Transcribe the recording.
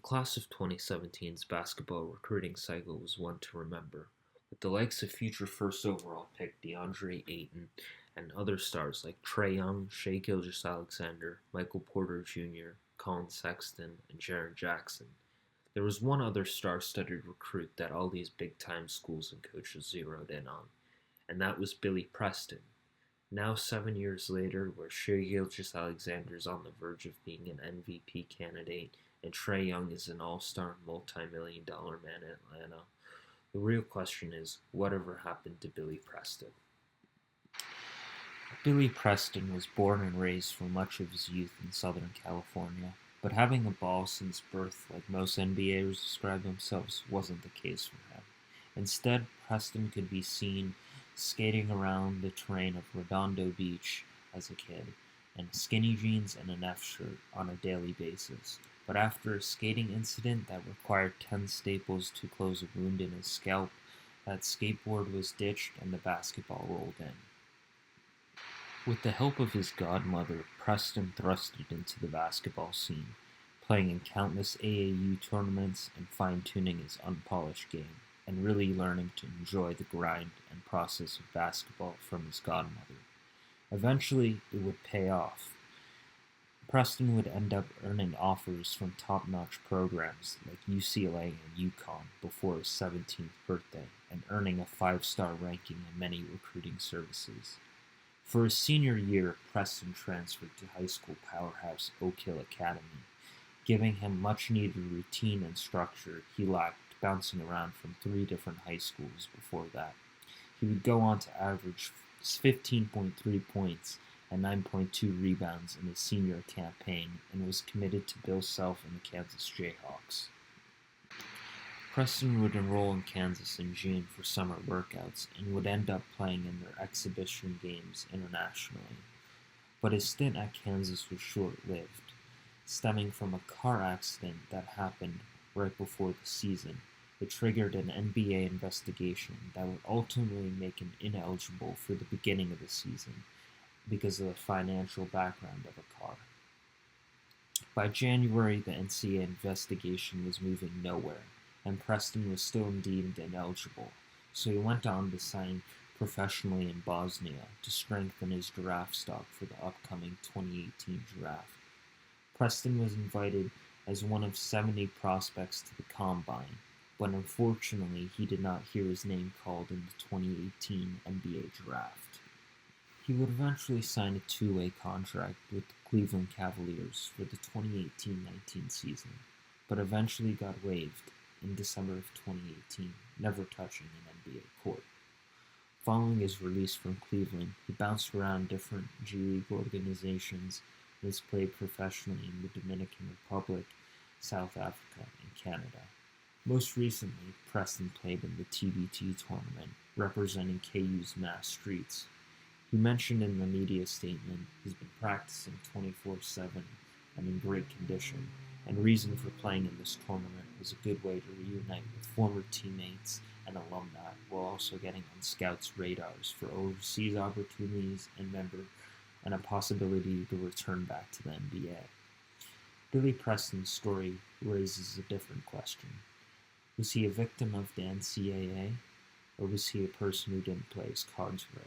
The class of 2017's basketball recruiting cycle was one to remember, with the likes of future first overall pick DeAndre Ayton and other stars like Trae Young, Shai Gilgeous-Alexander, Michael Porter Jr., Colin Sexton, and Jaren Jackson. There was one other star-studded recruit that all these big-time schools and coaches zeroed in on, and that was Billy Preston. Now 7 years later, where Shai Gilgeous-Alexander is on the verge of being an MVP candidate and Trae Young is an all-star multi-million-dollar man in Atlanta, the real question is, whatever happened to Billy Preston? Billy Preston was born and raised for much of his youth in Southern California, but having a ball since birth, like most NBAers describe themselves, wasn't the case for him. Instead, Preston could be seen skating around the terrain of Redondo Beach as a kid, in skinny jeans and an F-shirt on a daily basis. But after a skating incident that required 10 staples to close a wound in his scalp, that skateboard was ditched and the basketball rolled in. With the help of his godmother, Preston thrusted into the basketball scene, playing in countless AAU tournaments and fine-tuning his unpolished game, and really learning to enjoy the grind and process of basketball from his godmother. Eventually, it would pay off. Preston would end up earning offers from top-notch programs like UCLA and UConn before his 17th birthday, and earning a 5-star ranking in many recruiting services. For his senior year, Preston transferred to high school powerhouse Oak Hill Academy, giving him much-needed routine and structure he lacked bouncing around from 3 different high schools before that. He would go on to average 15.3 points and 9.2 rebounds in his senior campaign and was committed to Bill Self and the Kansas Jayhawks. Preston would enroll in Kansas in June for summer workouts and would end up playing in their exhibition games internationally. But his stint at Kansas was short-lived, stemming from a car accident that happened right before the season. It triggered an NBA investigation that would ultimately make him ineligible for the beginning of the season because of the financial background of a car. By January, the NCAA investigation was moving nowhere, and Preston was still deemed ineligible, so he went on to sign professionally in Bosnia to strengthen his draft stock for the upcoming 2018 draft. Preston was invited as one of 70 prospects to the Combine, but unfortunately he did not hear his name called in the 2018 NBA draft. He would eventually sign a 2-way contract with the Cleveland Cavaliers for the 2018-19 season, but eventually got waived in December of 2018, never touching an NBA court. Following his release from Cleveland, he bounced around different G League organizations and has played professionally in the Dominican Republic, South Africa, and Canada. Most recently, Preston played in the TBT tournament, representing KU's Mass Streets. He mentioned in the media statement he's been practicing 24/7 and in great condition, and reason for playing in this tournament was a good way to reunite with former teammates and alumni while also getting on scouts' radars for overseas opportunities and a possibility to return back to the NBA. Billy Preston's story raises a different question. Was he a victim of the NCAA, or was he a person who didn't play his cards right?